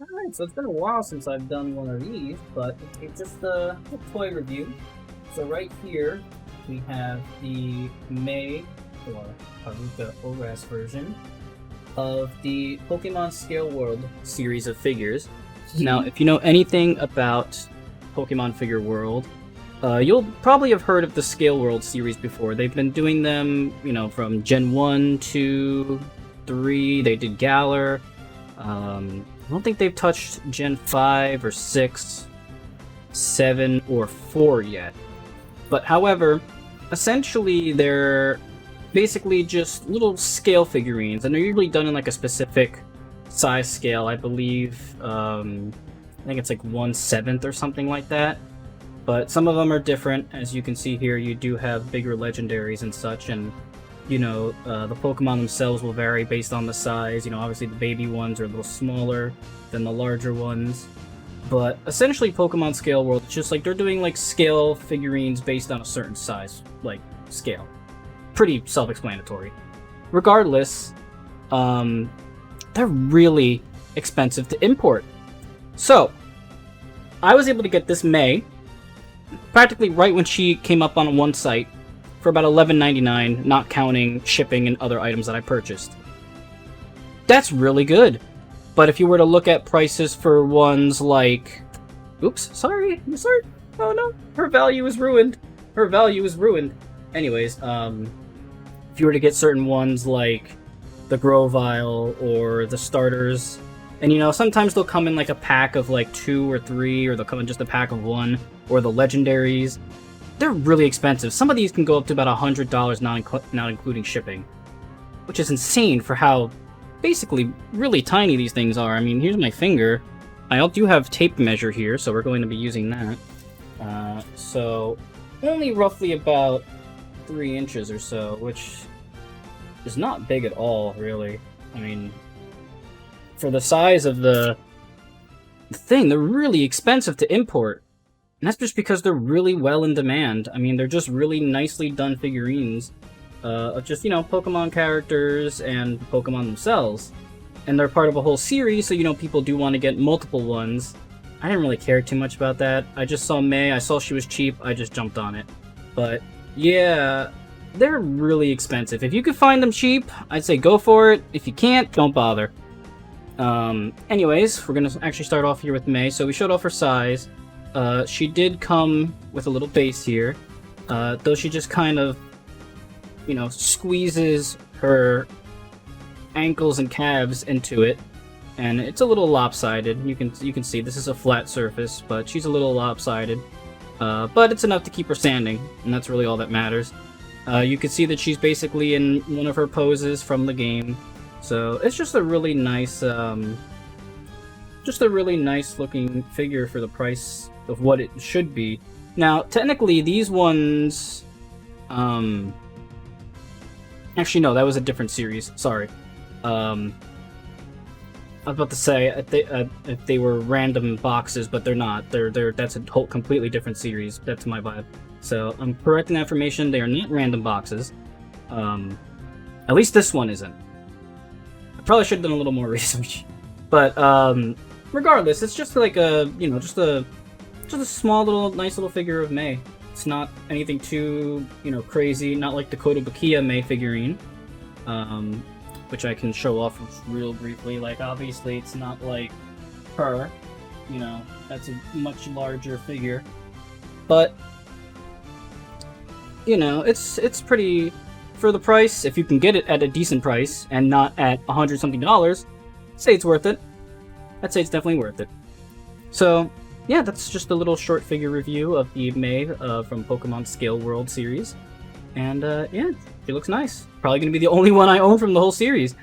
Alright, so it's been a while since I've done one of these, but it's just a toy review. So right here, we have the May, or Haruka ORAS version, of the Pokemon Scale World series of figures. Now, if you know anything about Pokemon Figure World, you'll probably have heard of the Scale World series before. They've been doing them, from Gen 1, 2, 3, they did Galar. I don't think they've touched Gen 5 or 6, 7, or 4 yet. But however, essentially they're basically just little scale figurines, and they're usually done in like a specific size scale. I believe, I think it's like 1/7 or something like that. But some of them are different. As you can see here, you do have bigger legendaries and such, and the Pokemon themselves will vary based on the size. Obviously the baby ones are a little smaller than the larger ones. But essentially Pokemon Scale World, it's just like they're doing like scale figurines based on a certain size, like scale. Pretty self-explanatory. Regardless, they're really expensive to import. So, I was able to get this May, practically right when she came up on one site, for about $11.99, not counting shipping and other items that I purchased. That's really good. But if you were to look at prices for ones like... Oops, sorry. Oh no, her value is ruined. Her value is ruined. Anyways, if you were to get certain ones like the Grovyle or the starters, and sometimes they'll come in like a pack of like 2 or 3, or they'll come in just a pack of 1, or the legendaries. They're really expensive. Some of these can go up to about $100, not including shipping, which is insane for how basically really tiny these things are. I mean, here's my finger. I do have tape measure here, so we're going to be using that. So only roughly about 3 inches or so, which is not big at all, really. I mean, for the size of the thing, they're really expensive to import. And that's just because they're really well in demand. I mean, they're just really nicely done figurines of just, Pokemon characters and Pokemon themselves. And they're part of a whole series, so, people do want to get multiple ones. I didn't really care too much about that. I just saw May, I saw she was cheap, I just jumped on it. But, yeah, they're really expensive. If you could find them cheap, I'd say go for it. If you can't, don't bother. Anyways, we're gonna actually start off here with May. So we showed off her size. She did come with a little base here, though she just kind of, squeezes her ankles and calves into it, and it's a little lopsided. You can see this is a flat surface, but she's a little lopsided. But it's enough to keep her standing, and that's really all that matters. You can see that she's basically in one of her poses from the game, so it's just a really nice, looking figure for the price of what it should be. Now, technically, these ones... Actually, no, that was a different series. Sorry. I was about to say if they were random boxes, but they're not. That's a whole completely different series. That's my vibe. So I'm correcting that information. They are not random boxes. At least this one isn't. I probably should have done a little more research. But regardless, it's just like a just a small little nice little figure of May. It's not anything too crazy. Not like the Kotobukiya May figurine. Which I can show off real briefly. Like, obviously, it's not like her. That's a much larger figure. But, it's pretty... For the price, if you can get it at a decent price, and not at $100-something, I'd say it's worth it. I'd say it's definitely worth it. So, yeah, that's just a little short figure review of the May from Pokemon Scale World series. And, yeah, it looks nice. Probably going to be the only one I own from the whole series.